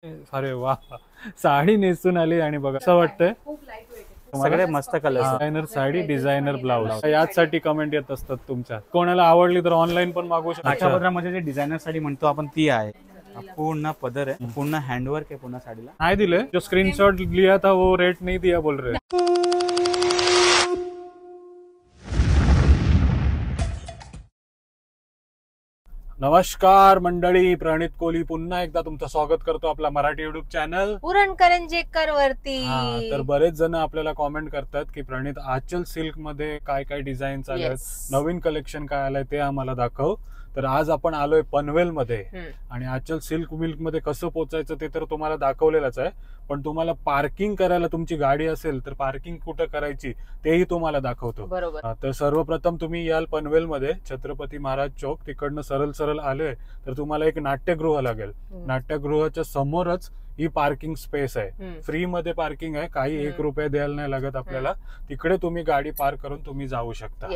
अरे वा, साडी नेसून आली आणि बघा असं वाटतंय. सगळे मस्त colour. Designer sari, designer blouse, याचसाठी कमेंट येत असतात तुमच्या. कोणाला आवडली तर ऑनलाईन पण मागवू शकता. काठापदरामध्ये जे डिझायनर साडी म्हणतो आपण ती आहे. पूर्ण पदर है, पूर्ण हैंडवर्क है पूर्ण साड़ीला. नाही दिले, जो स्क्रीनशॉट लिया था वो रेट नहीं दिया बोल रहे. नमस्कार मंडळी, प्रणित कोहली पुन्हा एकदा तुमचं स्वागत करतो आपला मराठी युट्यूब चॅनल पुरणकरंजेकर वरती. तर बरेच जण आपल्याला कॉमेंट करतात की प्रणित आंचल सिल्क मध्ये काय काय डिझाईन आले, नवीन कलेक्शन काय आलंय ते आम्हाला दाखव. तर आज आपण आलोय पनवेल मध्ये आणि आंचल सिल्क मिल्क मध्ये कसं पोचायचं ते तर तुम्हाला दाखवलेलंच आहे, पण तुम्हाला पार्किंग करायला तुमची गाडी असेल तर पार्किंग कुठं करायची तेही तुम्हाला दाखवतो. बरोबर. तर सर्वप्रथम तुम्ही याल पनवेल मध्ये छत्रपती महाराज चौक, तिकडनं सरळ सरळ आले तर तुम्हाला एक नाट्यगृह लागेल. नाट्यगृहाच्या समोरच ही पार्किंग स्पेस आहे. फ्री मध्ये पार्किंग आहे, काही 1 रुपये द्यायला नाही लागत आपल्याला. तिकडे तुम्ही गाडी पार्क करून तुम्ही जाऊ शकता.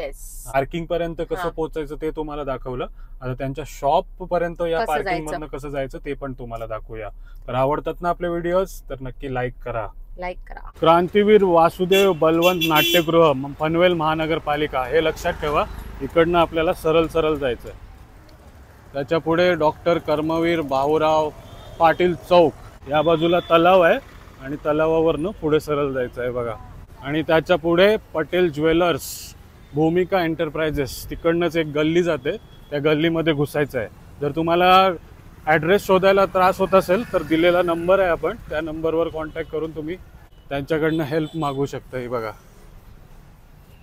पार्किंग पर्यंत कसं पोहोचायचं ते तुम्हाला दाखवलं. आता त्यांच्या शॉप पर्यंत या पार्किंग मधनं कसं जायचं ते पण तुम्हाला दाखवूया. तर आवडतात ना आपले व्हिडिओज तर नक्की लाईक करा. क्रांतीवीर वासुदेव बलवंत नाट्यगृह, पनवेल महानगरपालिका, हे लक्षात ठेवा. इकडनं आपल्याला सरळ सरळ जायचं. त्याच्या पुढे डॉक्टर कर्मवीर भाऊराव पाटील चौक, या बाजूला तलाव आहे आणि तलावावरनं पुढे सरळ जायचं आहे बघा. आणि त्याच्या पुढे पटेल ज्वेलर्स, भूमिका एंटरप्राइजेस, तिकडनंच एक गल्ली जाते, त्या गल्लीमध्ये घुसायचं आहे. जर तुम्हाला ॲड्रेस शोधायला त्रास होत असेल तर दिलेला नंबर आहे, आपण त्या नंबरवर कॉन्टॅक्ट करून तुम्ही त्यांच्याकडनं हेल्प मागू शकता. ही बघा,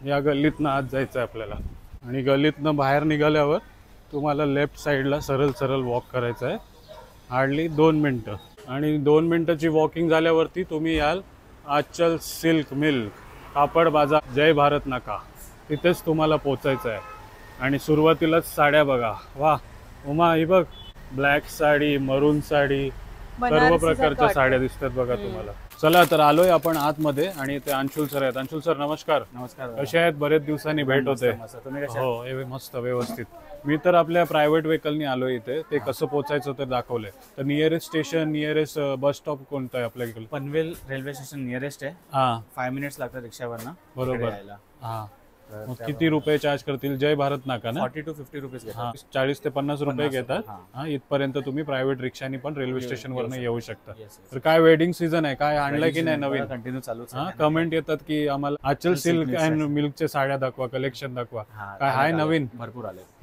या गल्लीतनं आत जायचं आहे आपल्याला आणि गल्लीतनं बाहेर निघाल्यावर तुम्हाला लेफ्ट साईडला सरळ सरळ वॉक करायचं आहे. हार्डली 2 मिनटं. आणि 2 मिनटाची वॉकिंग झाल्यावरती तुम्ही याल आंचल सिल्क मिल्क, कापड बाजार, जय भारत नाका, तिथेच तुम्हाला पोचायचं आहे. आणि सुरुवातीलाच साड्या बघा. वा उमा, ही बघ, ब्लॅक साडी, मरून साडी, सर्व प्रकारच्या साड्या दिसतात बघा तुम्हाला. चला तर आलोय आपण आतमध्ये आणि ते अंशुल सर आहेत. अंशुल सर नमस्कार. नमस्कार. कसे आहेत? बरेच दिवसांनी भेट होते. हो मस्त व्यवस्थित. मी तर आपल्या प्रायव्हेट व्हेकलनी आलोय इथे. ते कसं पोचायचं तर दाखवलंय. तर nearest station, nearest bus stop कोणतं आहे आपल्याकडे? पनवेल रेल्वे स्टेशन नियरेस्ट आहे. 5 मिनिट्स लागतात रिक्षावरनं. बरोबर. हा, किती रुपये चार्ज करतील? जय भारत नाका ना? 40 to 50 रुपीज घेतात. 40 ते 50 रुपये घेतात. हा, इथपर्यंत तुम्ही प्रायव्हेट रिक्षानी पण रेल्वे स्टेशन वरनं येऊ शकता. तर काय वेडिंग सीझन आहे, काय आणलंय की नाही नवीन? कंटिन्यू चालू. कमेंट येतात की आम्हाला आंचल सिल्क अँड मिल्कच्या साड्या दाखवा, कलेक्शन दाखवा. काय हाय नवीन?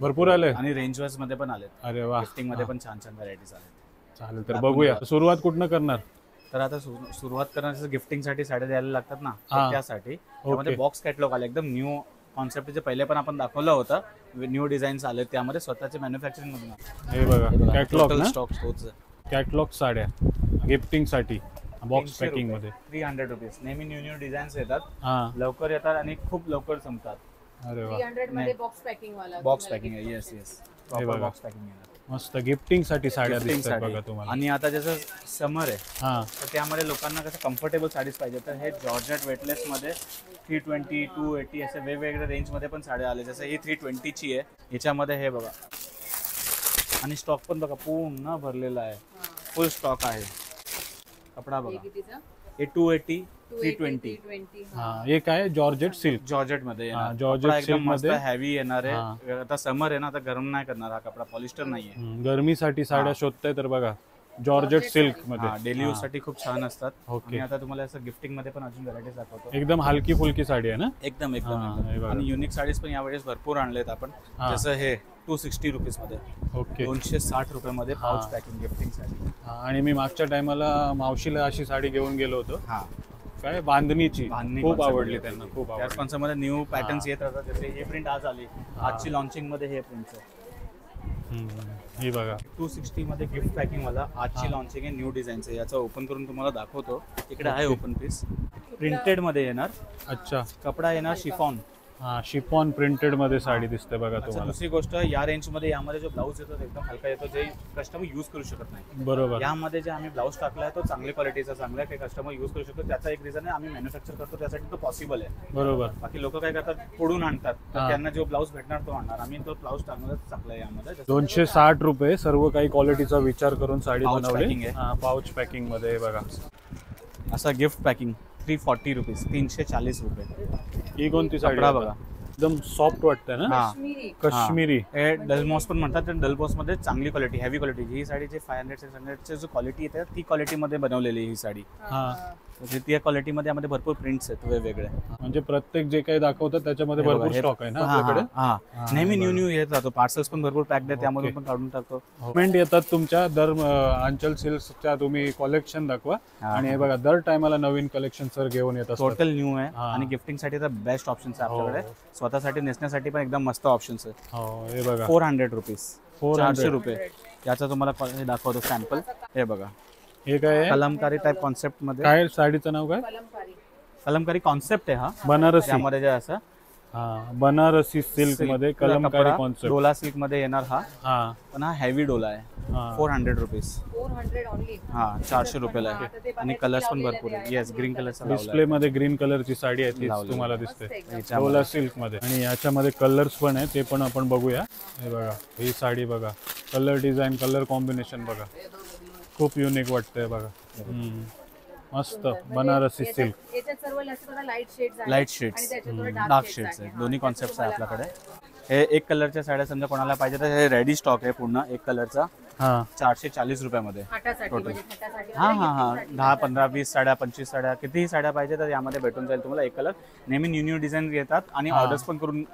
भरपूर आले आणि रेंज वाईज मध्ये पण आले. अरे वा, गिफ्टिंग मध्ये पण छान छान व्हरायटीज आले. चालेल, तर बघूया. सुरुवात कुठनं करणार? तर आता सुरुवात करण्यासाठी गिफ्टिंग साठी साड्या द्यायला लागतात ना, त्यासाठी त्यामध्ये बॉक्स कॅटलॉग आले. एकदम न्यू कॉन्सेप्ट, जे पहिले पण आपण दाखवलं होतं, न्यू डिझाईन्स आले त्यामध्ये स्वतःचे मॅन्युफॅक्चरिंग मधून. हे बघा, कॅटलॉग ना, स्टॉक कॅटलॉग साड्या गिफ्टिंग साठी बॉक्स पॅकिंग मध्ये 300 रुपीज. नेहमी न्यू डिझाईन्स येतात, लवकर येतात आणि खूप लवकर संपतात. अरे वा, 300 मध्ये बॉक्स पॅकिंग वाला. बॉक्स पॅकिंग आहे. येस बॉक्स पॅकिंग आहे. मस्त गिफ्टिंग साठी साड्या दिसतात बघा तुम्हाला. आणि आता जसं समर आहे तर त्यामध्ये लोकांना कसं कम्फर्टेबल साडीज पाहिजे, तर हे जॉर्जेट वेटलेस मध्ये 320, 280 असे वेगवेगळ्या रेंज मध्ये पण साड्या आले. जसं ही 320 ची आहे, याच्यामध्ये हे बघा. आणि स्टॉक पण बघा पूर्ण भरलेला आहे, फुल स्टॉक आहे. कपडा बघा, हे 280, 320. हे काय जॉर्जेट सिल्क, जॉर्जेट मध्ये. जॉर्जेट सिल्क मध्ये हेवी येणार आहे. आता समर आहे ना, आता गरम नाही करणार हा कपडा, पॉलिस्टर नाहीये. गरमीसाठी साड्या शोधताय तर बघा, जॉर्जेट सिल्क मध्ये डेली यूज साठी खूप छान असतात. आणि आता तुम्हाला असं गिफ्टिंग मध्ये पण अजून व्हरायटीज दाखवतो. एकदम हलकी फुलकी साडी आहे ना? एकदम. आणि युनिक साडीज पण यावेळेस भरपूर आणलेत आपण. जसं हे 260 रुपीज मध्ये, 260 रुपयामध्ये पाउच पॅकिंग गिफ्टिंग साठी. आणि मी मागच्या टायमाला मावशीला अशी साडी घेऊन गेलो होतो, काय बांधणीची, खूप आवडली त्यांना, खूप आवडली. त्याच कॉन्सेप्ट मध्ये न्यू पॅटर्न्स येत राहतात. जसे हे प्रिंट आज आली, आजची लॉन्चिंग मध्ये हे प्रिंट आहे. ही बघा 260 मध्ये गिफ्ट पॅकिंग वाला, आजची लॉन्चिंग आहे, न्यू डिझाईनचं. याचं ओपन करून तुम्हाला दाखवतो. इकडे आहे ओपन पीस, प्रिंटेड मध्ये येणार. अच्छा. कपडा येणार शिफॉन, हा शिफॉन प्रिंटेड मध्ये साडी दिसते बघा अच्छा, तुम्हाला. दुसरी गोष्ट या रेंज मध्ये यामध्ये जो ब्लाऊज येतो तो एकदम हलका येतो, जे कस्टमर यूज करू शकत नाही. बरोबर. यामध्ये जे आम्ही ब्लाऊज टाकलाय तो चांगल्या क्वालिटीचा चांगला आहे, ते कस्टमर यूज करू शकतो. त्याचा एक रिझन आहे आम्ही मॅन्युफॅक्चर करतो त्यासाठी तो पॉसिबल आहे. बरोबर. बाकी लोक काय करतात पुढून आणतात, तर त्यांना जो ब्लाऊज भेटणार तो आणणार. आम्ही तो ब्लाऊज टाकणारच चांगला आहे यामध्ये. 260 रुपये सर्व काही क्वालिटीचा विचार करून साडी Pouch बनवली. packing आहे. हा पाउच पॅकिंग मध्ये आहे बघा. असा गिफ्ट पॅकिंग 340 रुपीज, 340 रुपये. ही कोणती साडी कपडा आहे? बघा एकदम सॉफ्ट वाटते ना. हा काश्मीरी. काश्मीरी. हे डलमॉस पण म्हणतात, तर डलमॉस मध्ये चांगली क्वालिटी, हेवी क्वालिटी. ही साडी जे 500-600 जो क्वालिटी येते ती क्वालिटी मध्ये बनवलेली ही साडी. हा त्या क्वालिटी मध्ये यामध्ये भरपूर प्रिंट्स आहेत वेगवेगळे. म्हणजे प्रत्येक जे काही दाखवतात त्याच्यामध्ये भरपूर स्टॉक आहे ना आपल्याकडे. नेहमी न्यू येत राहतो. पार्सल्स पण भरपूर पॅक्ड आहेत, त्यामधून पण काढून टाकतो. पेमेंट येतात तुमच्या दर अंचल सिल्क्सच्या तुम्ही कलेक्शन दाखवा आणि हे बघा दर टायमाला नवीन कलेक्शन सर घेऊन येतात. टोटल न्यू आहे आणि गिफ्टिंग साठी तर बेस्ट ऑप्शन्स आहे आपल्याकडे. स्वतःसाठी नेसण्यासाठी पण एकदम मस्त ऑप्शन्स आहेत. हो हे बघा 400 रुपीज, 400 400 रुपये. याचा तुम्हाला हे दाखवतो सॅम्पल. हे बघा हे काय आहे? कलमकारी टाइप कॉन्सेप्ट मध्ये. काय साडीचं नाव काय? कलमकारी. कलमकारी कॉन्सेप्ट आहे हा. बनारसी. त्यामध्ये जे असं हा बनारसी सिल्क मध्ये कलमकारी कॉन्सेप्ट. डोला सिल्क मध्ये येणार हा. हा पण हा हेवी डोला आहे. 400 रुपीज. 400 ओनली. हा 400 रुपयाला आहे. आणि कलर्स पण भरपूर आहे. येस ग्रीन कलरचा डिस्प्ले मध्ये ग्रीन कलरची साडी आहे तीच तुम्हाला दिसते डोला सिल्क मध्ये. आणि याच्यामध्ये कलर्स पण आहे ते पण आपण बघूया. हे बघा ही साडी बघा, कलर डिझाईन कलर कॉम्बिनेशन बघा खूप युनिक वाटतंय बघा. मस्त बनारसी सिल्क. याच्यात सर्व लाईट शेड्स आहेत. लाईट शेड्स, डार्क शेड्स आहेत. दोन्ही कॉन्सेप्ट आहे आपल्याकडे. हे एक कलरच्या साड्या समजा कोणाला पाहिजे तर हे रेडी स्टॉक आहे पूर्ण एक कलरचा. हा 440 रुपयामध्ये. हातासाठी म्हणजे हातासाठी. हा हा हा 10, 15, 20 साड्या, 25 साड्या, कितीही साड्या पाहिजे तर यामध्ये भेटून जाईल तुम्हाला एक कलर. नेहमी न्यू डिझाईन येतात आणि ऑर्डर्स पण करून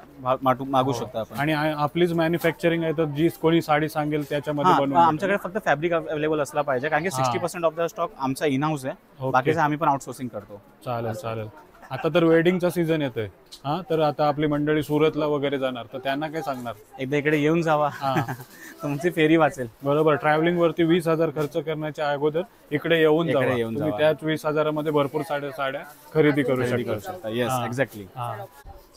मागू शकता आपण. आणि आपलीच मॅन्युफॅक्चरिंग आहे तर जी कोणी साडी सांगेल त्याच्यामध्ये बनवून आमच्याकडे फक्त फॅब्रिक अवेलेबल असला पाहिजे, कारण की 60% ऑफ द स्टॉक आमचा इन हाऊस आहे. बाकीचं आम्ही पण आउटसोर्सिंग करतो. चालेल चालेल. आता तर वेडिंगचा सीझन येतोय. हा तर आता आपली मंडळी सुरतला वगैरे जाणार तर त्यांना काय सांगणार? एकदा इकडे येऊन जावा, तुमची फेरी वाचेल. बरोबर. ट्रॅव्हलिंग वरती 20,000 खर्च करण्याच्या अगोदर इकडे येऊन जावा. तुम्ही त्याच 20,000मध्ये भरपूर साड्या खरेदी करू शकता. Yes exactly.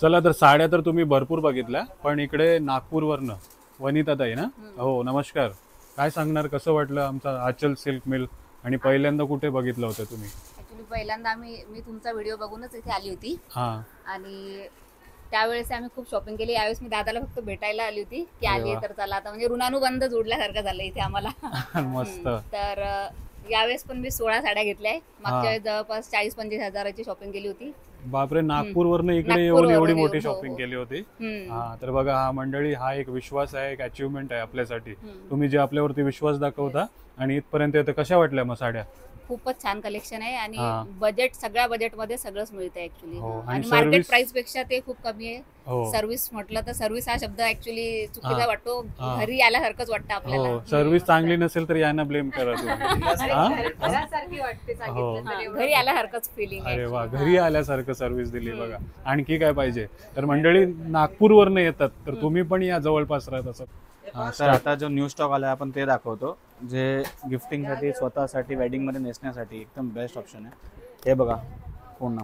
चला तर साड्या तर तुम्ही भरपूर बघितल्या, पण इकडे नागपूरवरनं वनिताताई ना. हो नमस्कार. काय सांगणार, कसं वाटलं आमचा आंचल सिल्क मिल आणि पहिल्यांदा कुठे बघितलं होतं तुम्ही? पहिल्यांदा मी तुमचा व्हिडिओ बघूनच इथे आली होती. हा आणि त्यावेळेस आम्ही खूप शॉपिंग केली. यावेळेस मी दादाला फक्त भेटायला आली होती की आली तर चला आता म्हणजे ऋणानुबंध जोडल्यासारखं झालं इथे आम्हाला. मस्त. तर यावेळेस पण मी 16 साड्या घेतल्या आहे. मागच्या वेळेस जवळपास 40-45 हजाराची शॉपिंग केली होती. बापरे. नागपूरवरनं इकडे येऊन एवढी मोठी शॉपिंग केली होती. हम्म. हा तर बघा हा मंडळी हा एक विश्वास आहे, एक अचिव्हमेंट आहे आपल्यासाठी. तुम्ही जे आपल्यावरती विश्वास दाखवता आणि इथपर्यंत येतं. कशा वाटल्या मग साड्या? खूपच छान कलेक्शन आहे आणि बजेट सगळ्या बजेटमध्ये सगळंच मिळतं ऍक्च्युली. हो, आणि आणि मार्केट service- प्राइस पेक्षा ते खूप कमी आहे. हो सर्व्हिस म्हटलं तर सर्व्हिस हा शब्द ऍक्च्युली चुकीचा वाटतो. घरी आल्यासारखंच वाटतं आपल्याला. हो सर्व्हिस चांगली नसेल तर यांना ब्लेम करा तुम्ही. घरासारखी वाटते सांगितलं तर एवढं. घरी आल्यासारखंच फिलिंग आहे. अरे वा, घरी आल्यासारखं सर्व्हिस दिली बघा. आणखी काय पाहिजे? तर मंडळी नागपूरवरनं येतात तर तुम्ही पण या जवळपास राहत असत. तर आता जो न्यू स्टॉक आला आपण ते दाखवतो, जे गिफ्टिंगसाठी स्वतःसाठी वेडिंगमध्ये नेसण्यासाठी एकदम बेस्ट ऑप्शन आहे. हे बघा पूर्ण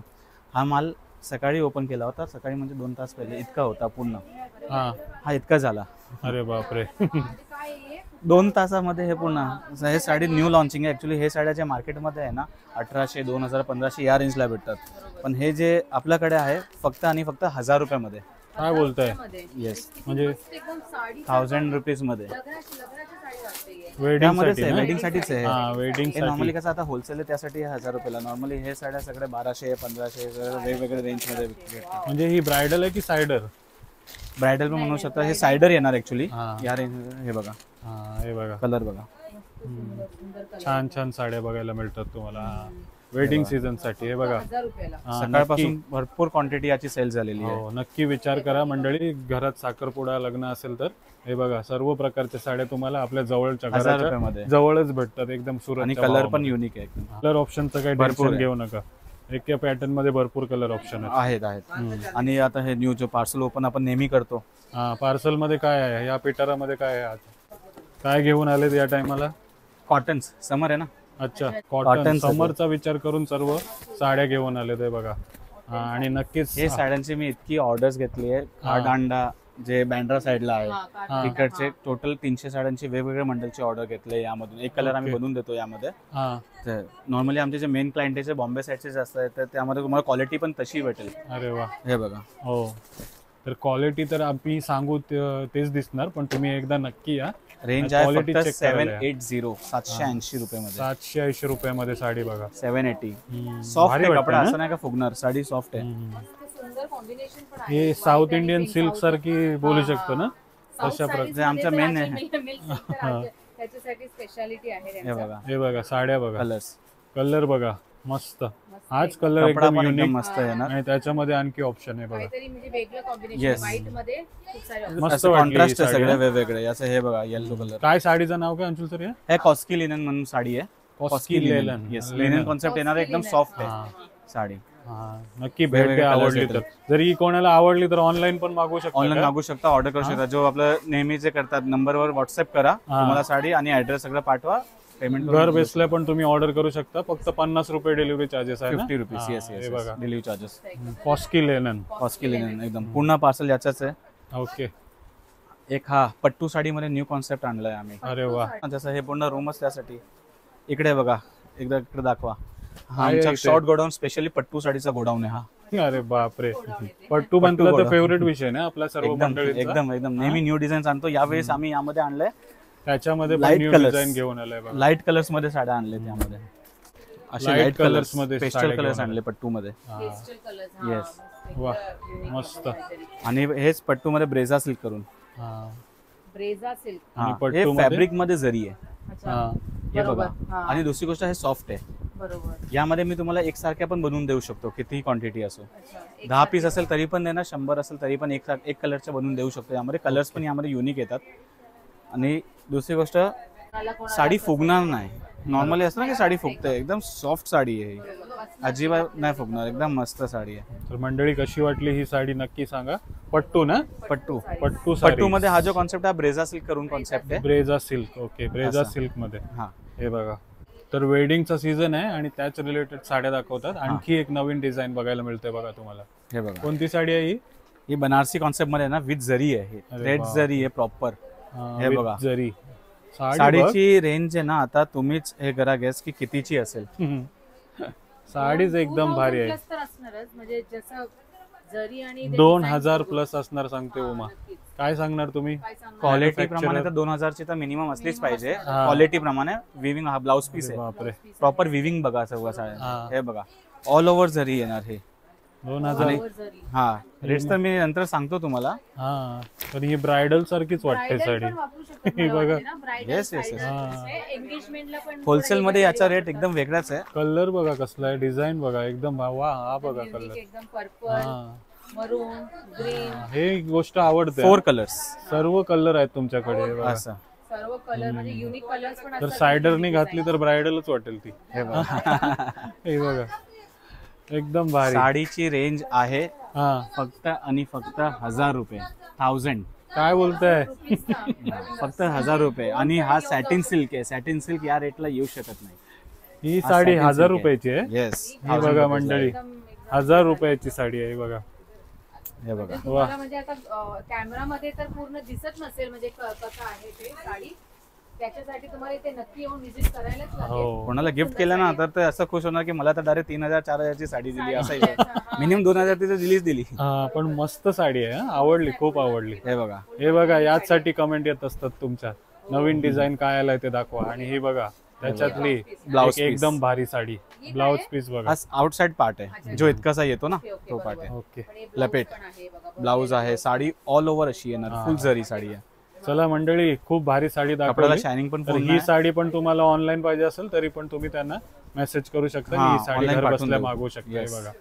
हा माल सकाळी ओपन केला होता. सकाळी म्हणजे 2 तास पहिले इतका होता पूर्ण. हा इतका झाला. अरे बापरे. 2 तासामध्ये हे पूर्ण. हे साडी न्यू लॉन्चिंग आहे ऍक्च्युली. हे साड्या जे मार्केटमध्ये आहे ना 1800, 2000, 1500 या रेंजला भेटतात. पण हे जे आपल्याकडे आहे फक्त आणि फक्त 1000 रुपयामध्ये. काय बोलताय? येस म्हणजे एकदम साडी 1000 रुपीज मध्ये. लग्नाची साडी वाटते ही. वेडिंग साठीच आहे. वेडिंग हे नॉर्मली कसं आता होलसेल आहे त्यासाठी 1000 रुपयाला. नॉर्मली हे साड्या सगळे 1200, 1500 वेगवेगळ्या रेंज मध्ये भेटतात. म्हणजे ही ब्रायडल आहे की सायडर? ब्रायडल पण म्हणू शकता. हे सायडर येणार ऍक्च्युली या रेंज. हे बघा हे बघा कलर बघा. छान छान साड्या बघायला मिळतात तुम्हाला वेडिंग सीझन साठी. हे बघा 1000 रुपयाला. सकाळपासून भरपूर क्वांटिटी याची सेल झालेली आहे. हो नक्की विचार करा मंडळी. घरात साखरपुडा लग्न असेल तर हे बघा सर्व प्रकारच्या साड्या तुम्हाला आपल्या जवळच्या 1000 रुपयामध्ये जवळच भेटतात एकदम सुरत. आणि कलर पण युनिक आहे. कलर ऑप्शनचं काही भरपूर टेन्शन घेऊ नका. एका पॅटर्न मध्ये भरपूर कलर ऑप्शन आहेत. आणि आता हे न्यू जो पार्सल ओपन आपण नेहमी करतो. पार्सल मध्ये काय आहे? या पिटारामध्ये काय आहे? आज काय घेऊन आले या टायमाला? कॉटन्स. समर आहे ना. अच्छा कॉटन. समरचा विचार करून सर्व साड्या घेऊन आले ते बघा. हा, आणि नक्कीच हे साड्यांची मी इतकी ऑर्डर्स घेतली आहे. दांडा जे बँड्रा साईडला आहे तिकडचे टोटल 300 साड्यांची वेगवेगळ्या मंडलची ऑर्डर घेतली यामधून. एक कलर आम्ही बनवून देतो यामध्ये. नॉर्मली आमचे जे मेन क्लायंट आहे बॉम्बे साईडचे असतात तर त्यामध्ये तुम्हाला क्वालिटी पण तशी भेटेल. अरे वा, हे बघा. हो, तर क्वालिटी तर आम्ही सांगू तेच दिसणार, पण तुम्ही एकदा नक्की या. रेंज आहे फक्त 780 780 रुपयामध्ये. 780 रुपयामध्ये साडी बघा. 780 सॉफ्ट आहे कपडा, असं नाही का फुगणार. साडी सॉफ्ट आहे. सुंदर कॉम्बिनेशन पण आहे. हे साऊथ इंडियन सिल्क सारखी बोलू शकतो ना, तशा जे आमचा मेन आहे. त्याच्यासाठी स्पेशालिटी आहे. हे बघा, हे बघा साड्या बघा, कलर्स कलर बघा मस्त. हाच कलर एकदम युनिक मस्त आहे ना. आणि त्याच्यामध्ये आणखी ऑप्शन आहे बघा. काहीतरी म्हणजे वेगळं कॉम्बिनेशन. व्हाईट मध्ये खूप सारे options. मस्त कॉन्ट्रास्ट आहे वाटली सगळे वेगवेगळे. असं हे बघा येलो कलर. काय साडीचं नाव काय अंशुल सर? हे कॉस्की लिनन म्हणून साडी आहे. कॉस्की लेलन. येस, लिनन कॉन्सेप्ट येणार आहे. एकदम सॉफ्ट आहे साडी. हा, नक्की भेट द्या आवडली तर. जरी कोणाला आवडली तर ऑनलाईन पण मागवू शकता. ऑनलाईन मागू शकता, ऑर्डर करू शकता. जो आपलं नेहमी जे करतात नंबरवर व्हॉट्सअप करा, तुम्हाला साडी आणि ऍड्रेस सगळं पाठवा. पेमेंट घर बसल्या पण तुम्ही ऑर्डर करू शकता. फक्त 50 रुपये डिलिव्हरी चार्जेस आहे ना. 50 रुपीज. येस हे येस, बघा डिलिव्हरी चार्जेस. कॉस्की लेलन. कॉस्की लिनन एकदम पूर्ण पार्सल याचाच आहे. ओके. एक हा पट्टू साडीमध्ये न्यू कॉन्सेप्ट आणलाय आम्ही. अरे वा, जसं हे पूर्ण रूमच त्यासाठी. इकडे बघा, एकदा इकडे दाखवा. हा आहे आमचा इथे. शॉर्ट गोडाऊन, स्पेशली पट्टू साडीचा गोडाऊन आहे हा. अरे बापरे, पट्टू बंतला तर फेवरेट विषय ना आपला सर्व एकदम मंडळींचा. एकदम एकदम नेहमी न्यू डिझाईन आणतो. यावेळेस आम्ही यामध्ये आणलंय त्याच्यामध्ये पण Light न्यू colors. डिझाईन घेऊन आलाय बघा. लाईट कलर्स मध्ये साड्या आणले त्यामध्ये. असे Light लाईट colours कलर्स मध्ये पेस्टल साड्या कलर्स घेऊन आणले पट्टू मध्ये. Pastel colours. Yes. वा, मस्त. आणि हेच पट्टू मध्ये ब्रेझा सिल्क करून. हा, ब्रेझा सिल्क. आणि हे पट्टूमध्ये? फॅब्रिक मध्ये जरी आहे. हा, हे बरोबर. बघा. हा. आणि दुसरी गोष्ट हे सॉफ्ट आहे. बरोबर. यामध्ये मी तुम्हाला एकसारख्या पण बनवून देऊ शकतो, कितीही क्वांटिटी असो. अच्छा. 10 पीस असेल तरी पण देणार, 100 असेल तरी पण एक कलरच्या बनवून देऊ शकतो. यामध्ये कलर्स पण यामध्ये युनिक येतात. आणि दुसरी गोष्ट साडी फुगणार नाही. नॉर्मली असतं ना की साडी फुगते, एकदम सॉफ्ट साडी आहे ही. अजिबात नाही फुगणार, एकदम मस्त साडी आहे. तर मंडळी कशी वाटली ही साडी नक्की सांगा. पट्टू ना, पट्टू. पट्टू पट्टू मध्ये हा जो कॉन्सेप्ट आहे ब्रेझा सिल्क करून कॉन्सेप्ट आहे. Brezza silk. ओके, ब्रेझा असं. सिल्क मध्ये. हा, हे बघा, तर वेडिंगचा सीझन आहे आणि त्याच रिलेटेड साड्या दाखवतात. आणखी एक नवीन डिझाईन बघायला मिळते बघा तुम्हाला. हे बघा. कोणती साडी आहे ही? ही बनारसी कॉन्सेप्ट मध्ये ना विथ जरी आहे. अरे रेड वा. जरी आहे प्रॉपर. हे with बघा. जरी साडी साडीची रेंज आहे ना, आता तुम्हीच हे करा गेस की कितीची असेल. बघ. साडीच एकदम भारी आहे. 2000 plus तर असणारच. म्हणजे जसं जरी आणि 2000 प्लस असणार सांगते उमा. काय सांगणार तुम्ही? क्वालिटी प्रमाणे तर 2000 ची तर मिनिमम असलीच पाहिजे. क्वालिटी प्रमाणे विविंग हा ब्लाउज पीस आहे. बापरे, प्रॉपर विविंग बघा सगळं साड्या. हा. हे बघा ऑल ओव्हर जरी येणार हे. 2000. हा, रेट्स तर मी नंतर सांगतो तुम्हाला. हा, तर ही ब्रायडल सारखीच वाटते साडी. हे बघा. Yes, yes, yes. एंगेजमेंटला पण होलसेल मध्ये याचा रेट एकदम वेगळाच आहे. कलर बघा कसला आहे, डिझाईन बघा एकदम वा. हा बघा कलर. एकदम पर्पल, हा, मरून, ग्रीन, हे गोष्ट आवडते. 4 कलर्स सर्व कलर आहेत तुमच्याकडे. हे बघा. असं. सर्व कलर म्हणजे युनिक कलर्स पण तर असतात. सायडरनी घातली तर ब्रायडलच वाटेल ती. हे बघा. हे बघा, एकदम भारी. साडीची रेंज आहे हा, फक्त आणि फक्त 1000 रुपये. 1000 काय बोलताय? फक्त 1000 रुपये. आणि हा सॅटिन सिल्क आहे. सॅटिन सिल्क या रेटला येऊ शकत नाही. ही साडी 1000 रुपयाची आहे. येस, ही बघा मंडळी, 1000 रुपयाची साडी आहे. ही बघा. हे बघा. तुम्हाला म्हणजे आता कॅमेरामध्ये तर पूर्ण दिसत नसेल म्हणजे कसं आहे ते साडी. त्याच्यासाठी तुम्हाला इथे नक्की येऊन विजिट करायलाच लागेल. हो, कोणाला गिफ्ट केलं ना तर ते असं खुश होणार की मला तर डायरेक्ट 3000-4000 ची साडी दिली. असं मिनिमम 2000 ची तर दिलीच दिली. हा, पण मस्त साडी आहे. हा, आवडली, खूप आवडली. हे बघा. हे बघा, याचसाठी कमेंट येत असतात तुमच्या. नवीन डिझाईन काय आलाय ते दाखवा. आणि ही बघा, त्याच्यातली ब्लाउज एक एकदम भारी साडी. ब्लाउज पीस बघा. हा आउटसाइड पार्ट आहे जो इतकासा येतो ना, तो पार्ट आहे. ओके, पण हे लपेट पण आहे बघा. ब्लाउज आहे. साडी ऑल ओव्हर अशी येणार, फुल जरी साडी आहे. चला मंडळी, खूप भारी साडी कपड्याला दाखवली. शायनिंग पण तर पूर्ण ही आहे. साडी पण तुम्हाला ऑनलाईन पाहिजे असेल तरी पण तुम्ही त्यांना मेसेज करू शकता. हा, ही साडी online घर पाठवून बसल्या देऊ. मागवू शकता. हे Yes. बघा,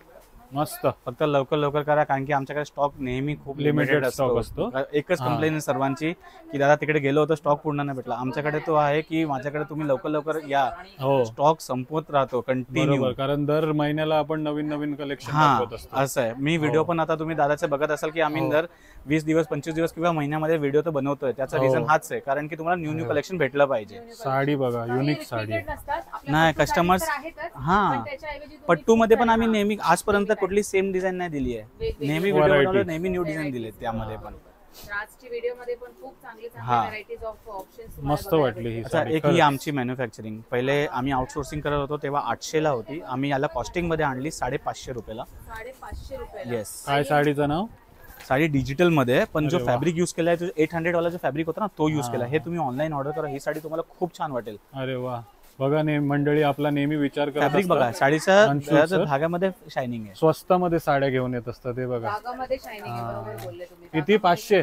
मस्त. फक्त लवकर लवकर करा, कारण की आमच्याकडे स्टॉक नेहमी खूप Limited लिमिटेड stock असतो. असतो. एकच कंप्लेंट सर्वांची की दादा तिकडे गेलो होतो स्टॉक पूर्ण नाही भेटला. आमच्याकडे तो आहे की माझ्याकडे तुम्ही लवकर लवकर या. हो, स्टॉक संपवत राहतो कंटिन्यू. बरोबर. कारण दर महिन्याला आपण नवीन नवीन कलेक्शन हा, दाखवत असतो. असं आहे. मी व्हिडिओ पण आता तुम्ही दादाचे बघत असाल की आम्ही दर 20 दिवस 25 दिवस किंवा महिन्यामध्ये व्हिडिओ तर बनवतोय. त्याचा हो. रिझन हाच आहे, कारण की तुम्हाला न्यू कलेक्शन भेटलं पाहिजे. साडी बघा, युनिक साडी. नाही, customers- हा. पट्टू मध्ये पण आम्ही नेहमी आजपर्यंत कुठली सेम डिझाईन नाही दिली आहे, वेगवेगळी. नेहमी Variety. व्हिडिओ नेहमी न्यू डिझाईन दिले त्यामध्ये पण. आजची व्हिडिओ मध्ये पण खूप चांगले हा. चांगले व्हरायटीज ऑफ ऑप्शन्स मस्त वाटली ही अच्छा, साडी एक ही आमची मॅन्युफॅक्चरिंग. पहिले आम्ही आउटसोर्सिंग करत होतो तेव्हा 800 ला होती, आम्ही याला कॉस्टिंग मध्ये आणली 550 रुपयाला. 550 रुपयाला. येस. काय साडीचं नाव? साडी डिजिटल मध्ये आहे, पण जो अरे वा. फॅब्रिक युज केलाय तो 800 वाला जो फॅब्रिक होता ना तो युज केला. हे तुम्ही ऑनलाईन ऑर्डर करा, ही साडी तुम्हाला खूप छान वाटेल. अरे वा, बघा मंडळी आपला नेहमी विचार करत फॅब्रिक बघा, असतात. साडीचा अंशुल याचा sir. धाग्यामध्ये शायनिंग आहे. स्वस्तामध्ये साड्या घेऊन येत असतात हे बघा. धागामध्ये शायनिंग आहे, बरोबर बोलले तुम्ही. किती? 500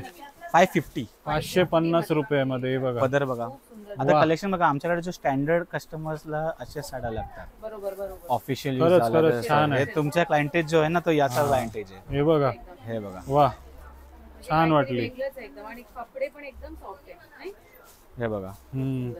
550 550 रुपयामध्ये हे बघा. पदर बघा. खूप सुंदर. आता वा. कलेक्शन बघा, आमच्याकडे जो स्टँडर्ड कस्टमर्सला अशा साड्या लागतात, बरोबर बरोबर. ऑफिशियल खरंच छान आहे. तुमचा क्लायंटेज जो आहे ना तो याचा क्लायंटेज आहे. हे बघा, हे बघा, वा छान काहीतरी वाटली. वेगळंच आहे एकदम, आणि कपडे पण एकदम सॉफ्ट आहे नाही? हे बघा.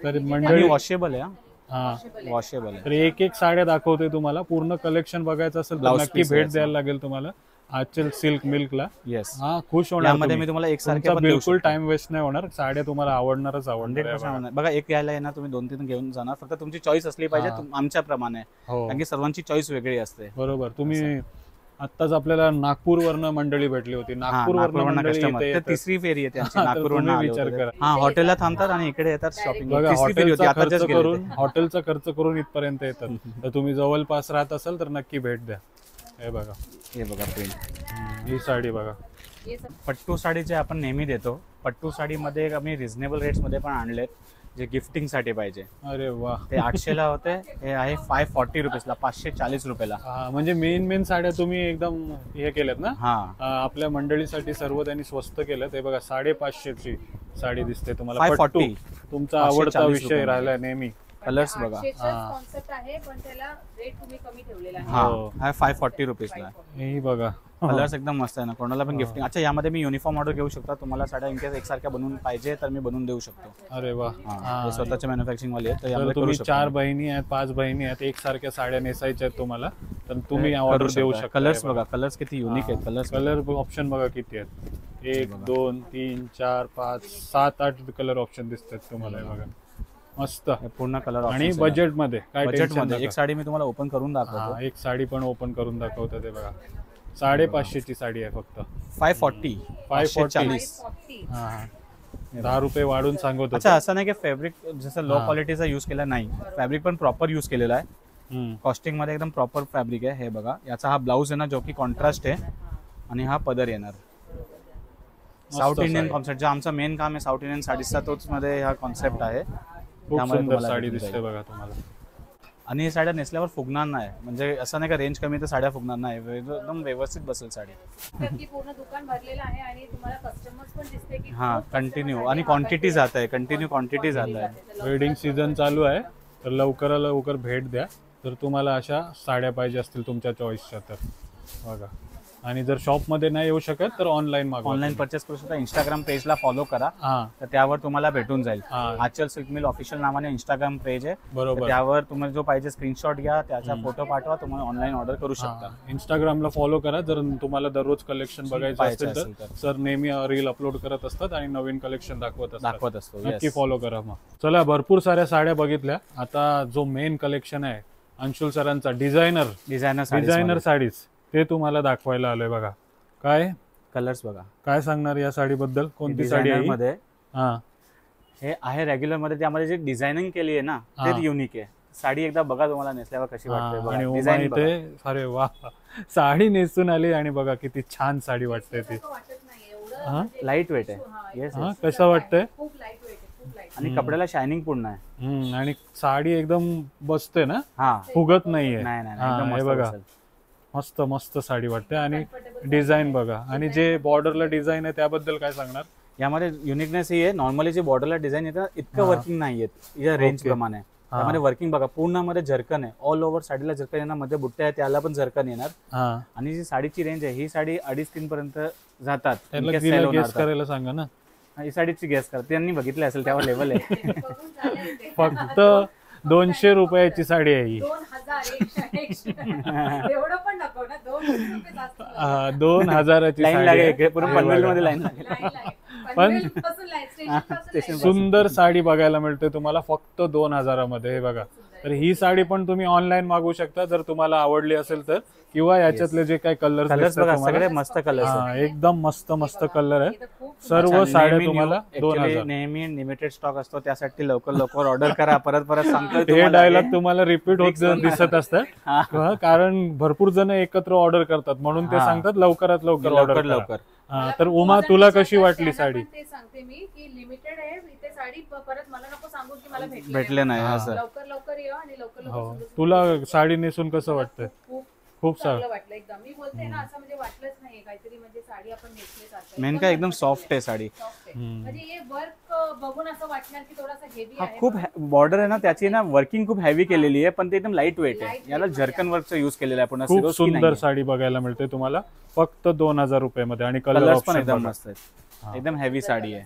तर आणि मंडळी वॉशेबल आहे. हा, वॉशेबल आहे. तर एक एक साड्या दाखवते तुम्हाला. पूर्ण कलेक्शन बघायचं असेल तर Blouse नक्की piece भेट आहे द्यायला लागेल तुम्हाला आचल सिल्क मिल्कला. येस. हा, खुश होणार यामध्ये तुम्ही. मी तुम्हाला एक सारख्या तुमचा पण देऊ बिलकुल शकतो. टाइम वेस्ट नाही होणार. साड्या तुम्हाला आवडणारच आवडणार आहे बघा. 100% बघा, एक यायला येणार तुम्ही 2-3 घेऊन जाणार. फक्त तुमची चॉईस असली पाहिजे आमच्या प्रमाणे, हो कारण की सर्वांची चॉईस वेगळी असते. बरोबर. तुम्ही आत्ताच आपल्याला नागपूरवरनं मंडळी भेटली होती. नागपूरवरनं मंडळी कस्टमर इथे येतात. तिसरी फेरी आहे त्यांची. तर नागपूरवरून तुम्ही आले विचार होते. करा. हा, हॉटेलला थांबतात आणि इकडे येतात शॉपिंग. बघा, तिसरी फेरी होती, हॉटेलचा आता खर्च just गेले करून होते. हॉटेलचा खर्च करून इथपर्यंत येतात. तर तुम्ही जवळपास राहत असाल तर नक्की भेट द्या. हे बघा, हे बघा प्रिंट. ही साडी बघा. हे सब पट्टू साडी जे आपण नेहमी देतो, पट्टू साडीमध्ये आम्ही रिझनेबल रेट्स मध्ये पण आणलेत, जे गिफ्टिंग साठी पाहिजे. अरे वा, ते 800 ला होते, हे आहे 540 रुपीजला, 540 रुपयाला. हा, म्हणजे मेन साड्या तुम्ही एकदम हे केल्यात ना. हा, आपल्या मंडळीसाठी सर्व त्यांनी स्वस्त केलं. ते बघा, 550 ची साडी दिसते तुम्हाला. 540. पट्टू तुमचा आवडता 540 विषय राहिलाय नेहमी. कलर्स बघा. 800 कॉन्सेप्ट आहे, पण त्याला रेट तुम्ही कमी ठेवलेला आहे. हा, हो. हा 540 रुपीजला. हे बघा, कलर्स एकदम मस्त आहे ना, कोणाला पण गिफ्टिंग. अच्छा, यामध्ये मी युनिफॉर्म ऑर्डर घेऊ शकता. तुम्हाला साड्या इनकेस एकसारख्या बनवून पाहिजे तर मी बनवून देऊ शकतो. अरे वा. हा, हे स्वतःचे मॅन्युफॅक्चरिंग वाले आहेत, तर जर यामध्ये करू तुम्ही शकतो. 4 बहिणी आहेत, 5 बहिणी आहेत, एकसारख्या साड्या नेसायच्या आहेत तुम्हाला, तर तुम्ही करू ऑर्डर देऊ शकता. शकता. कलर्स बघा, कलर्स किती युनिक आहेत. कलर्स कलर ऑप्शन बघा किती आहेत. 1 2 3 4 5 7 8 कलर ऑप्शन दिसतात तुम्हाला. हे बघा, मस्त. पूर्ण कलर आणि बजेट मध्ये काय बजेट टेन्शन मध्ये नका. एक साडी मी तुम्हाला ओपन करून दाखवतो. हा, एक साडी पण ओपन करून दाखवतं. ते बघा, 550 ची साडी आहे फक्त. 540. 540. 540. हा, 10 रुपये वाढून सांगत अच्छा, होतो. असं नाही की फॅब्रिक जसं लो हा. क्वालिटीचा यूज केला नाही, फॅब्रिक पण प्रॉपर यूज केलेला आहे. हम्म. कॉस्टिंग मध्ये एकदम प्रॉपर फॅब्रिक आहे. हे बघा, याचा हा ब्लाऊज आहे ना जो की कॉन्ट्रास्ट आहे, आणि हा पदर येणार. South Indian sari. कॉन्सेप्ट, जो आमचा मेन काम आहे साऊथ इंडियन साडीचा, तोच मध्ये हा कॉन्सेप्ट आहे. खूप त्यामुळे सुंदर तुम्हाला साडी भेटून दिसते जाईल. बघा तुम्हाला. आणि ही साड्या नेसल्यावर फुगणार नाही, म्हणजे असं नाही का रेंज कमी तर साड्या फुगणार नाही, एकदम व्यवस्थित बसेल साडी. नक्की पूर्ण दुकान भरलेलं आहे, आणि तुम्हाला कस्टमर्स पण दिसते की हा, खूप कंटिन्यू customer आणि साठी क्वांटिटी वापरते. जात आहे, कंटिन्यू क्वांटिटी जात आहे. वेडिंग सीझन चालू आहे, तर लवकरात लवकर भेट द्या. तर तुम्हाला अशा साड्या पाहिजे असतील तुमच्या चॉईसच्या तर बघा. आणि जर शॉपमध्ये नाही येऊ शकत तर ऑनलाईन मागवा. ऑनलाईन परचेस करू शकता. इंस्टाग्राम पेजला फॉलो करा, हा, तर त्यावर तुम्हाला भेटून जाईल. हा. आचल सिल्क मिल ऑफिशियल नावाने इंस्टाग्राम पेज आहे, तर बरोबर. त्यावर तुम्हाला जो पाहिजे स्क्रीनशॉट घ्या, त्याचा फोटो पाठवा, तुम्हाला ऑनलाईन ऑर्डर करू शकता. इंस्टाग्रामला फॉलो करा. जर तुम्हाला दररोज कलेक्शन बघायचं पाहायचं असेल असेल तर तर. सर नेहमी रील अपलोड करत असतात आणि नवीन कलेक्शन दाखवत असतो. नक्की yes. फॉलो करा. मग चला, भरपूर साऱ्या साड्या बघितल्या. आता जो मेन कलेक्शन आहे अंशुल सरांचा, डिझायनर साडीज, ते तुम्हाला दाखवायला आलोय. बघा काय कलर्स बघा. काय सांगणार या साडीबद्दल? कोणती साडी आहे ही? मध्ये हा, हे आहे रेग्युलर मध्ये, त्यामध्ये जे डिझायनिंग केली आहे ना हा. ते युनिक आहे. साडी एकदा बघा, तुम्हाला नेसल्यावर कशी वाटते हा, बघा. आणि उमा डिझाईन इथे, अरे वा, साडी नेसून आली आणि बघा किती छान साडी वाटते ती. असं वाटत नाही एवढं हा? म्हणजे लाईट वेट आहे. हा, येस, हा, कसं वाटतंय? खूप लाईट वेट आहे, खूप लाईट. आणि कपड्याला शायनिंग पूर्ण आहे. आणि साडी एकदम बसते ना, हा, फुगत नाहीये. नाही नाही हा, एकदम हे मस्त बघा, बसेल. मस्त मस्त साडी वाटते. आणि डिझाईन बघा, आणि जे बॉर्डरला डिझाईन आहे त्याबद्दल काय सांगणार? यामध्ये युनिकनेस ही आहे, नॉर्मली जे बॉर्डरला डिझाईन येतं इतकं वर्किंग नाही येत या रेंज Okay. प्रमाणे. त्यामध्ये वर्किंग बघा, पूर्ण मध्ये झरकन आहे, ऑल ओव्हर साडीला झरकन येणार, मध्ये बुट्ट्या आहे त्याला पण झरकन येणार. हा, आणि जी साडीची रेंज आहे, ही साडी 2.5-3 पर्यंत जातात. त्याला In case तिला sell होणार गेस तर. करायला सांगा ना. ही साडीची गेस करा, त्यांनी बघितले असेल त्यावर लेवल आहे. बघून चालेल ते. फक्त 200 रुपयाची साडी आहे ही. 2000 एवढं पण नको ना, 200 रुपये जास्त. 2000ची लाईन साडी लागेल आहे. इकडे, पूर्ण हे पनवेल बघा. मध्ये लाईन लागेल. पण स्टेशन सुंदर साडी बघायला मिळते तुम्हाला फक्त 2000 मध्ये. हे बघा, तर ही साडी पण तुम्ही ऑनलाईन मागवू शकता जर तुम्हाला आवडली असेल तर, किंवा याच्यातले जे काही कलर्स बघा सगळे मस्त कलर्स एकदम मस्त मस्त कलर आहे. सर्व साड्या तुम्हाला 2000. नेहमी लिमिटेड स्टॉक असतो, त्यासाठी लवकर ऑर्डर करा. परत सांगतो हे डायलॉग तुम्हाला रिपीट होत दिसत असतं, कारण भरपूर जण एकत्र ऑर्डर करतात म्हणून ते सांगतात लवकरात लवकर ऑर्डर लवकर. तर उमा तुला कशी वाटली साडी? ते सांगते मी की लिमिटेड आहे इथे साडी, परत मला नको सांगू की मला भेटले नाही असं. लवकर ये आणि लवकर तुला साडी नेसून कसं वाटतंय? खूप चांगलं वाटलं एकदम. मी बोलते ना असं म्हणजे वाटलंच नाही काहीतरी म्हणजे साडी आपण नेसली जाते. मेन काय एकदम सॉफ्ट आहे साडी. म्हणजे हे वर्क बघून असं वाटणार की थोडासा हेवी हा आहे. खूप बॉर्डर आहे ना त्याची ना वर्किंग खूप हेवी केलेली आहे, पण ते एकदम लाईट वेट आहे. याला झर्कन वर्कचा यूज केलेला आहे. पुन्हा खूप सिरोस्की सुंदर नाहीये. साडी बघायला मिळते तुम्हाला फक्त 2000 रुपयामध्ये आणि कलर कलर्स पण ऑप्शन एकदम मस्त आहेत. एकदम हेवी साडी आहे.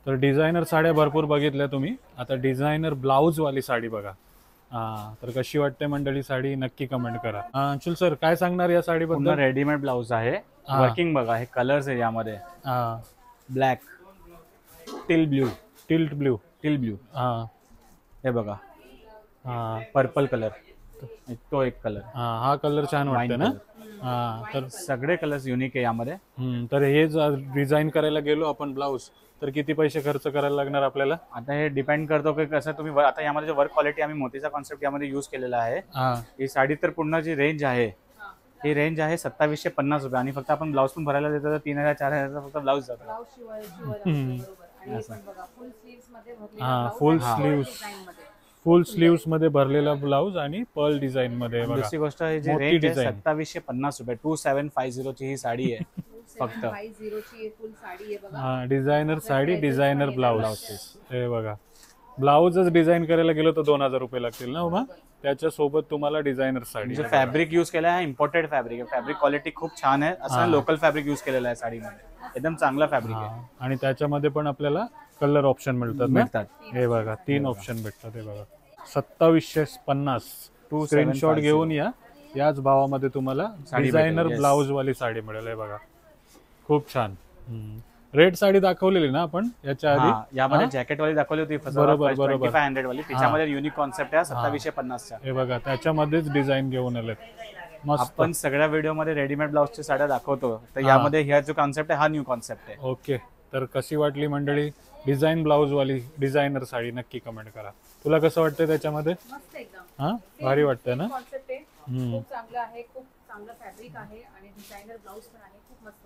तर डिझायनर साड्या भरपूर बघितल्या तुम्ही, आता डिझायनर ब्लाउज वाली साडी बघा. तर कशी वाटते मंडळी साडी नक्की कमेंट करा. अंशुल सर काय सांगणार या साडी पुन्हा बद्दल? रेडीमेड ब्लाउज आहे. वर्किंग बघा, हे कलर्स आहे यामध्ये. ब्लॅक, टिल्ट ब्ल्यू, हे बघा पर्पल कलर, तो एक कलर. हा कलर छान वाटते ना. तर सगळे कलर्स युनिक आहे यामध्ये. तर हे डिझाईन करायला गेलो आपण ब्लाउज तर किती पैसे खर्च करायला लागणार आपल्याला? आता हे डिपेंड करतो की कसं तुम्ही आता यामध्ये वर्क क्वालिटी आम्ही मोतीचा कॉन्सेप्ट यामध्ये यूज केलेला आहे. ही साडी तर पूर्ण जी रेंज आहे ही रेंज आहे 2750 रुपये, आणि फक्त आपण ब्लाउज पण भरायला देतो तर 3000-4000 फक्त ब्लाउज जातो. फुल स्लीव्स मध्ये भरलेला ब्लाउज आणि पर्ल डिझाइन मध्ये. दुसरी गोष्ट ही जी रेंज आहे 2750 रुपये, 2750 ची ही साडी आहे फक्त. Designer sari, designer blouse. हे बघा ब्लाउजच डिझाईन करायला गेलो तर 2000 रुपये लागतील ना उमा. त्याच्या सोबत तुम्हाला डिझायनर साडी. जो फॅब्रिक यूज केला आहे इम्पोर्टेड फॅब्रिक आहे. फॅब्रिक क्वालिटी खूप छान आहे. असं लोकल फॅब्रिक यूज केलेलं आहे साडीमध्ये, एकदम चांगला फॅब्रिक आहे. आणि त्याच्यामध्ये पण आपल्याला कलर ऑप्शन मिळतात. हे बघा 3 ऑप्शन भेटतात. हे बघा 2750. स्क्रीनशॉट घेऊन याच भावामध्ये तुम्हाला डिझायनर ब्लाउज वाली साडी मिळेल. हे बघा खूप छान. रेड साडी दाखवलेली ना आपण याच्या आधी, यामध्ये जॅकेट वाली दाखवली होती. बरोबर 2500 वाली, त्याच्यामध्ये युनिक कॉन्सेप्ट आहे 2750 चा. हे बघा त्याच्यामध्येच डिझाईन घेऊन आले. आपण सगळ्या व्हिडिओ मध्ये रेडीमेड ब्लाउजच्या साड्या दाखवतो, तर यामध्ये ह्या जो कॉन्सेप्ट आहे हा न्यू कॉन्सेप्ट आहे. ओके, तर कशी वाटली मंडळी डिझाईन ब्लाउज वाली डिझायनर साडी नक्की कमेंट करा. तुला कसं वाटतंय त्याच्यामध्ये? हा भारी वाटतंय ना. खूप चांगलं आहे, खूप चांगलं फॅब्रिक आहे आणि डिझायनर ब्लाउज पण आहे.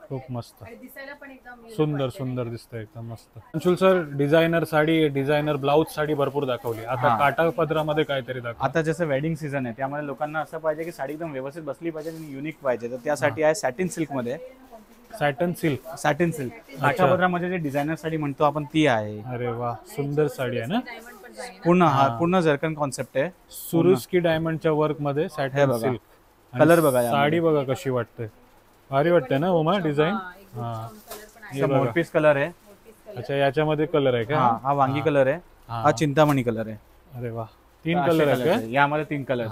खूप मस्त, आणि दिसायला पण एकदम सुंदर दिसतंय, एकदम मस्त. Anshul sir designer sari, designer blouse sari भरपूर दाखवली, आता काटा पदरामध्ये काहीतरी दाखव. आता जसं वेडिंग सीझन आहे त्यामध्ये लोकांना असं पाहिजे की साडी एकदम व्यवस्थित बसली पाहिजे आणि युनिक पाहिजे, तर त्यासाठी आहे सॅटिन सिल्क मध्ये. सॅटिन सिल्क काटा पदरामध्ये जे डिझायनर साडी म्हणतो आपण ती आहे. अरे वा, सुंदर साडी आहे ना. पूर्ण झरकन कॉन्सेप्ट आहे. सुरुस्की डायमंडच्या वर्क मध्ये सॅटिन सिल्क. कलर बघा, साडी बघा कशी वाटते, भारी वाटते ना उमा डिझाईन. मोरपीस कलर आहे. अच्छा, याच्यामध्ये कलर आहे का? हा वांगी कलर आहे, हा चिंतामणी कलर आहे. अरे वा, 3 कलर आहेत का यामध्ये? 3 कलर.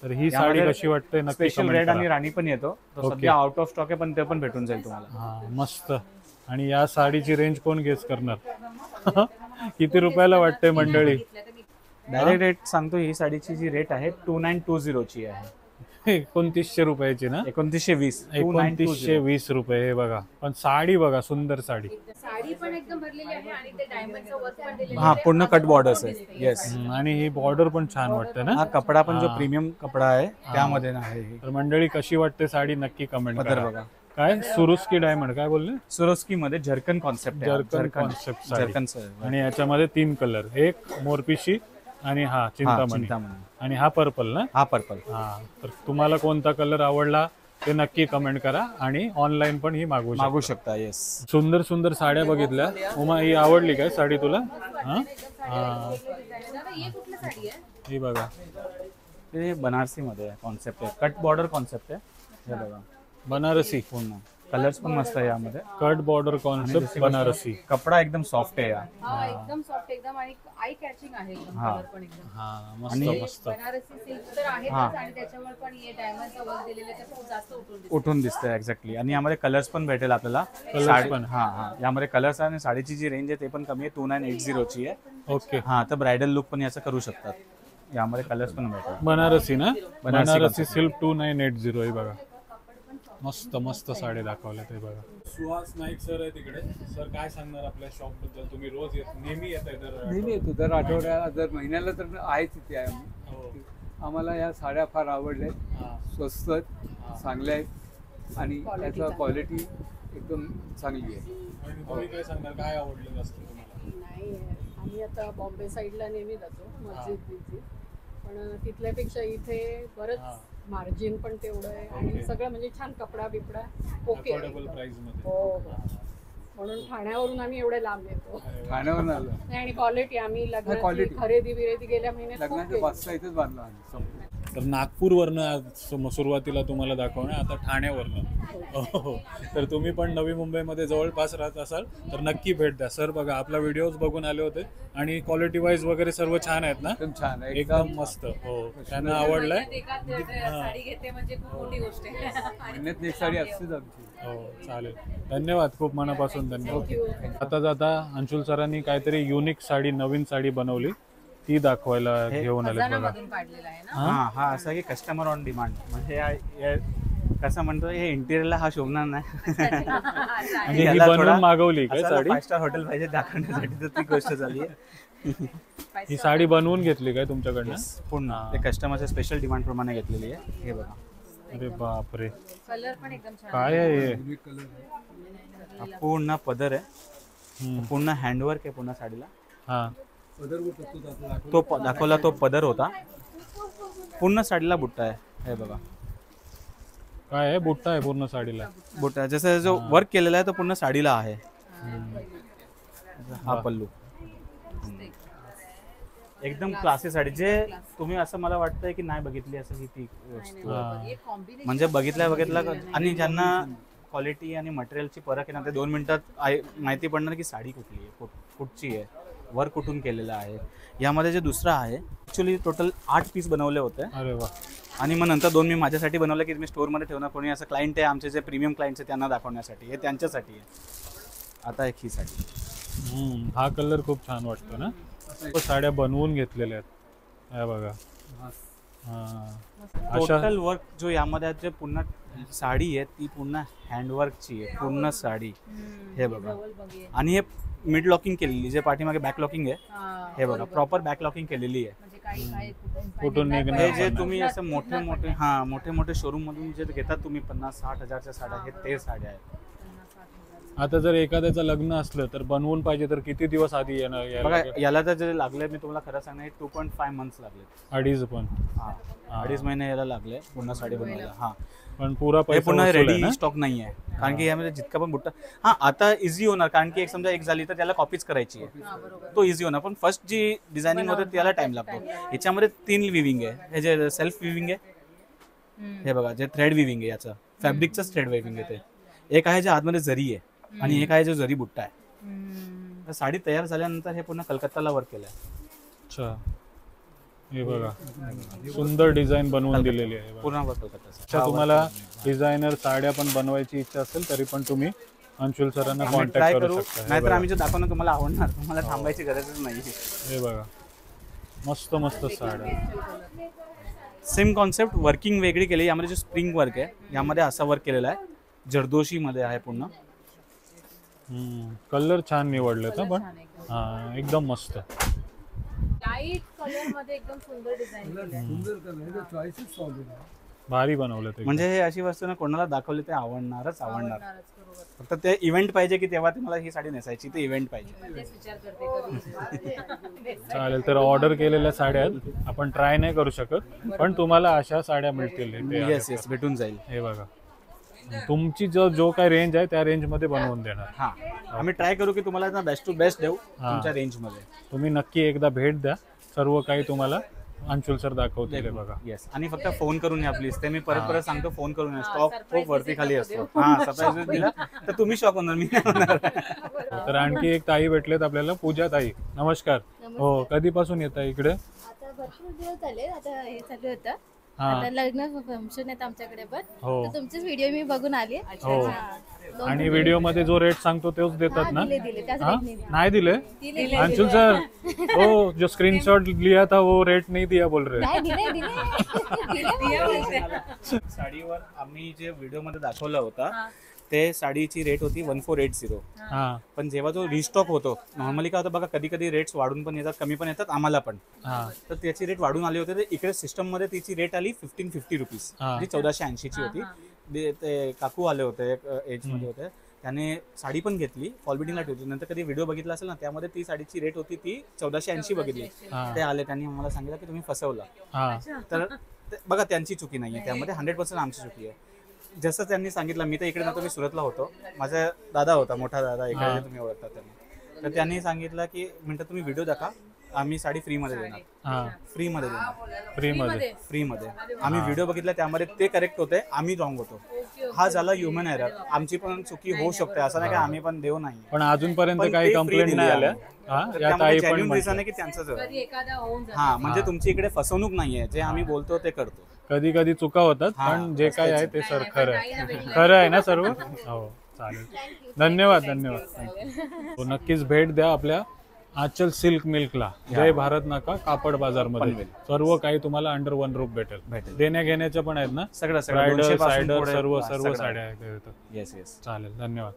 तर ही साडी कशी वाटते नक्की स्पेशल रेड आणि राणी पण येतो, तो सध्या आउट ऑफ स्टॉक आहे, पण ते पण भेटून जाईल तुम्हाला. मस्त. आणि या साडीची रेंज कोण गेस करणार? किती रुपयाला वाटते मंडळी? डायरेक्ट रेट सांगतो, ही साडीची जी रेट आहे 2920 ची आहे. 2900 रुपयाची ना? 2920. 2920 रुपये. हे बघा, पण साडी बघा, सुंदर साडी. साडी पण एकदम भरलेली आहे आणि ते डायमंडचं वर्क पण दिलेलं आहे. पूर्ण कट बॉर्डर्स आहे. येस. आणि ही बॉर्डर पण छान वाटते ना. हा कपडा पण जो प्रीमियम कपडा आहे त्यामध्ये आहे. तर मंडळी कशी वाटते साडी नक्की कमेंट करा. बघा काय सुरुस्की डायमंड काय बोलले? सुरुस्की मध्ये झरकन कॉन्सेप्ट आहे. झरकन कॉन्सेप्ट झरकन. आणि याच्यामध्ये 3 कलर, एक मोरपिशी आणि हा चिंतामणी आणि हा पर्पल ना. हा पर्पल. तर तुम्हाला कोणता कलर आवडला ते नक्की कमेंट करा आणि ऑनलाईन पण ही मागवू शकता. येस. सुंदर साड्या बघितल्या. उमा, ही आवडली काय साडी तुला? ही बघा, हे बनारसी मध्ये कॉन्सेप्ट आहे, कट बॉर्डर कॉन्सेप्ट आहे. हे बघा बनारसी. पूर्ण कलर्स पण मस्त आहे यामध्ये. Cut border concept Banarasi. कपडा एकदम सॉफ्ट आहे. एकदम सॉफ्ट, एकदम आणि आय कॅचिंग आहे एकदम. कलर पण एकदम मस्त. बनारसी सिल्क तर आहेच आणि त्याच्यावर पण हे डायमंडचा वर्क दिलेला आहे, खूप जास्त उठून दिसतंय. एक्झॅक्टली. आणि यामध्ये कलर्स पण भेटेल आपल्याला. पण यामध्ये कलर्स आणि साडीची जी रेंज आहे ते पण कमी आहे, 2980 ची आहे. ओके. तर ब्रायडल लुक पण याचा करू शकतात. यामध्ये कलर्स पण भेटतात. बनारसी ना, बनारसी concept. सिल्क 2980 आहे बघा. मस्त मस्त साडी दाखवल्या ते बघा. सुहास नाईक सर आहे तिकडे. सर काय सांगणार आपल्या शॉप बद्दल? तुम्ही रोज नेहमी येताय? नेहमी येतो, दर आठवड्याला दर महिन्याला तर आहेच इथे आहे आम्ही. हो. आम्हाला या साड्या फार आवडल्या, हा. स्वस्त आहेत, चांगल्या आहेत आणि त्याचा क्वालिटी एकदम चांगली आहे. आणि तुम्ही काय सांगणार, काय आवडलं जास्त तुम्हाला? नाही, आम्ही आता बॉम्बे साईडला नेहमी जातो मस्जिद बिस्जिद, पण तिथल्यापेक्षा इथे बरंच हा. मार्जिन पण तेवढं आहे आणि ओके. सगळं म्हणजे छान कपडा बिपडा ओके आहे अफोर्डेबल एकदम. प्राइस मध्ये. हो हो, म्हणून ठाण्यावरून आम्ही एवढे लांब येतो. अरे वा. ठाण्यावरून आलं. नाही, आणि क्वालिटी आम्ही लग्नाची quality. खरेदी बिरेदी गेल्या महिन्यात खूप लग्नाच्या केली. वाजता इथेच बांधला आम्ही संपलं. तर नागपूरवरनं सुरुवातीला तुम्हाला दाखवणं, आता ठाण्यावरनं. हो. तर तुम्ही पण नवी मुंबईमध्ये जवळपास राहत असाल तर नक्की भेट द्या. सर बघा, आपला व्हिडिओज बघून आले होते आणि क्वालिटी वाईज वगैरे सर्व छान आहेत ना, एकदम छान आहे, एकदम मस्त. हो, त्यांना आवडलंय. साडी घेते म्हणजे खूप मोठी गोष्ट आहे. महिन्यात एक साडी असतेच आमची. हो, चालेल. धन्यवाद, खूप मनापासून धन्यवाद. आता जाता अंशुल सरांनी काहीतरी युनिक साडी, नवीन साडी बनवली, ती दाखवायला घेऊन आले बघा. खजानामधून काढलेला आहे ना. हा असं की कस्टमर ऑन डिमांड, म्हणजे कसं म्हणतो हे इंटिरियरला हा शोभणार नाही. आणि ही याला बनवून थोडा मागवली काय असायला साडी? 5 स्टार हॉटेल पाहिजे दाखवण्यासाठी, तर ती गोष्ट झाली आहे. ही साडी बनवून घेतली काय तुमच्याकडनं? पूर्ण ते कस्टमरच्या स्पेशल डिमांड प्रमाणे घेतलेली आहे. हे बघा, अरे बापरे, कलर पण एकदम छान. काय आहे हे? हा पूर्ण पदर आहे, हम्म. पूर्ण हँडवर्क आहे पूर्ण साडीला. हा. तो दाखवला तो पदर होता, पूर्ण साडीला बुट्टा आहे. हे बघा, काय आहे? बुट्टा आहे पूर्ण साडीला. बुट्टा जसं जो वर्क केलेला आहे तो पूर्ण साडीला आहे. हा पल्लू एकदम क्लासी साडी, जे तुम्ही असं मला वाटतंय की नाही बघितली असं ही ती वस्तू आहे. हा. एक combination म्हणजे बघितल्या आणि ज्यांना क्वालिटी आणि मटेरियलची फरक आहे ना, ते 2 मिनिटात माहिती पडणार की साडी कुठली आहे, कुठची आहे, वर कुठून केलेलं आहे. यामध्ये जे दुसरं आहे, ॲक्च्युली टोटल 8 पीस बनवले होते अरे वा. आणि मग नंतर 2 मी माझ्यासाठी बनवले की मी स्टोअरमध्ये ठेवणार. कोणी असं क्लायंट आहे आमचे जे प्रीमियम क्लायंट्स आहे त्यांना दाखवण्यासाठी, हे त्यांच्यासाठी आहे. आता एक ही साडी, हा कलर खूप छान वाटतो ना. साड्या बनवून घेतलेल्या आहेत, हे बघा. हा. अशा टोटल वर्क जो यामध्ये आहे, जे पूर्ण साडी आहे ती पूर्ण हँडवर्कची आहे पूर्ण साडी. हे बघा, आणि हे मिड लॉकिंग केलेली, जे पाठीमागे बॅक लॉकिंग आहे, हे बघा प्रॉपर बॅक लॉकिंग केलेली आहे. म्हणजे काही कुठून निघणार हे जे पण तुम्ही असं मोठे मोठे शोरूम मधून जे घेतात तुम्ही 50-60 हजारच्या साड्या, हे ते साड्या आहेत. आता जर एखाद्याचं लग्न असलं तर बनवून पाहिजे तर किती दिवस आधी येणार? बघा, याला तर जे लागले, मी तुम्हाला खरं सांगणार, 2.5 मंथ्स लागले. 2.5 पण. 2.5 महिने याला लागले पूर्ण साडी बनवायला. हा, पण पुरा हे पैसा पुन्हा वसूल आहे रेडी ना? स्टॉक नाही आहे, कारण की यामध्ये जितका पण बुट्टा आता इझी होणार, कारण की एक समजा एक झाली तर त्याला कॉपीच करायची आहे, तो इझी होणार. पण फर्स्ट जी डिझायनिंग होते त्याला टाइम लागतो. याच्यामध्ये 3 विविंग आहे, हे जे सेल्फ विविंग आहे, हे बघा जे थ्रेड विविंग आहे, याचं फॅब्रिकचं थ्रेड विविंग आहे ते एक आहे, जे आतमध्ये जरी आहे, आणि एक आहे जो जरी बुट्टा आहे. तर साडी तयार झाल्यानंतर हे पुन्हा कलकत्ताला वर्क केलं आहे. अच्छा, हे बघा, सुंदर डिझाईन बनवून दिलेली आहे बघा. पूर्ण वर्क कलकत्ताचं. अच्छा, तुम्हाला डिझायनर साड्या पण बनवायची इच्छा असेल तरी पण तुम्ही अंशुल सरांना आम्ही कॉन्टॅक्ट ट्राय करू करू, शकता. हे नाहीतर बघा. आम्ही जे दाखवणार तुम्हाला आवडणार, तुम्हाला थांबायची गरजच नाही. हे बघा, मस्त मस्त साड्या. सेम कॉन्सेप्ट, वर्किंग वेगळी केली. यामध्ये जो स्प्रिंग वर्क आहे, यामध्ये असा वर्क केलेला आहे, जरदोशी मध्ये आहे पूर्ण. कलर छान निवडलेत ना, पण हा एकदम मस्त. लाईट कलर मध्ये एकदम सुंदर डिझाईन केलं. सुंदर कलर, चॉईसेस सॉलिड आहे. भारी बनवलं ते. म्हणजे हे अशी वस्तू ना, कोणाला दाखवली ते आवडणार. फक्त ते इव्हेंट पाहिजे की तेव्हा मला ही साडी नेसायची, ते इव्हेंट पाहिजे. तेच विचार करते कधी. चालेल, तर ऑर्डर केलेल्या साड्या आहेत, आपण ट्राय नाही करू शकत, पण तुम्हाला अशा साड्या मिळतील. हे येस येस, भेटून जाईल. हे बघा, तुमची जो काय रेंज आहे त्या रेंज मध्ये बनवून देणार. हा, आम्ही ट्राय करू की तुम्हाला बेस्ट टू बेस्ट देऊ तुमच्या रेंज मध्ये. तुम्ही नक्की एकदा भेट द्या, सर्व काही तुम्हाला अंशुल सर दाखवतील. हे बघा. येस, आणि फक्त फोन करून या प्लीज. ते मी परत सांगतो, फोन करून या. स्टॉक खूप वरती खाली असतो. हा, सरप्राईज दिला तर तुम्ही शॉक होणार, मी नाही होणार. तर आणखी एक ताई भेटलेत आपल्याला, पूजा ताई. नमस्कार. हो, कधीपासून येत आहे इकडे? आता भरपूर दिवस झाले, आता हे चालू होतं. हा. आता लग्न फंक्शन आहेत आमच्याकडे पण, हो तर तुमचेच व्हिडिओ मी बघून आली. हो. आणि व्हिडिओ मध्ये जो रेट सांगतो तोच देतात ना? दिले त्याच हाँ? rate ने दिले. नहीं दिले अंशुल सर, वो जो स्क्रीनशॉट लिया था वो रेट नहीं दिया बोल रहे. नाही दिले दिले साडीवर आम्ही जे व्हिडिओ मध्ये दाखवलं होता ते साडीची रेट होती 1480. हाँ पण जेव्हा तो रिस्टॉक होतो, नॉर्मली काय होतं बघा, कधी कधी रेट्स वाढून पण येतात, कमी पण येतात आम्हाला पण. हाँ तर त्याची रेट वाढून आली होती, तर इकडे सिस्टम मध्ये तिची रेट आली 1550 रुपीज, हा. जी 1480 होती. ते काकू आले होते, एक एज मध्ये होते, त्याने साडी पण घेतली, फॉल बिल्डिंगला ठेवली. नंतर कधी व्हिडिओ बघितला असेल ना, त्यामध्ये ती साडीची रेट होती ती 1480 बघितली. हा. ते आले, त्यांनी आम्हाला सांगितलं की तुम्ही फसवला. हाँ तर बघा, त्यांची चुकी नाहीये त्यामध्ये, 100% आमची चुकी आहे. जसं त्यांनी सांगितलं, मी तर इकडे नव्हतो, मी सुरतला होतो, माझा दादा होता, मोठा दादा, इकडे तुम्ही ओळखता त्यांना. तर त्यांनी सांगितलं की म्हणतात तुम्ही व्हिडिओ दाखवा, आम्ही साडी फ्रीमध्ये देणार. हाँ फ्रीमध्ये देणार, फ्री मध्ये. फ्रीमध्ये. आम्ही व्हिडिओ बघितला, त्यामध्ये ते करेक्ट होते, आम्ही रॉंग होतो. हा झाला ह्युमन एरर, आमची पण चुकी होऊ शकते, असं नाही का आम्ही पण देव नाही. पण अजूनपर्यंत पण काही ते कंप्लेंट free नाही दिली आल्या. आम्ही. हा तर या त्यामध्ये ताई पण genuine reason म्हणतात. आहे की त्यांचंच आहे. कधी एखादा होऊन जातो. हा, म्हणजे तुमची इकडे फसवणूक नाहीये, जे आम्ही बोलतो ते करतो. कधी कधी चुका होतात, हा, पण जे काय आहे ते सर खरं काही ना आहे. भेटलं. खरं आहे ना सर्व? हो चालेल. धन्यवाद धन्यवाद. हो, नक्कीच भेट द्या आपल्या आंचल सिल्क मिल्कला. जय भारत नाका कापड बाजार मध्ये पनवेल. सर्व काही तुम्हाला अंडर वन रूप भेटेल. देण्या घेण्याच्या पण आहेत ना? सगळं ब्रायडल 200 पासून सायडर पुढे सर्व सगळं साड्या आहेत. Yes yes. चालेल, धन्यवाद.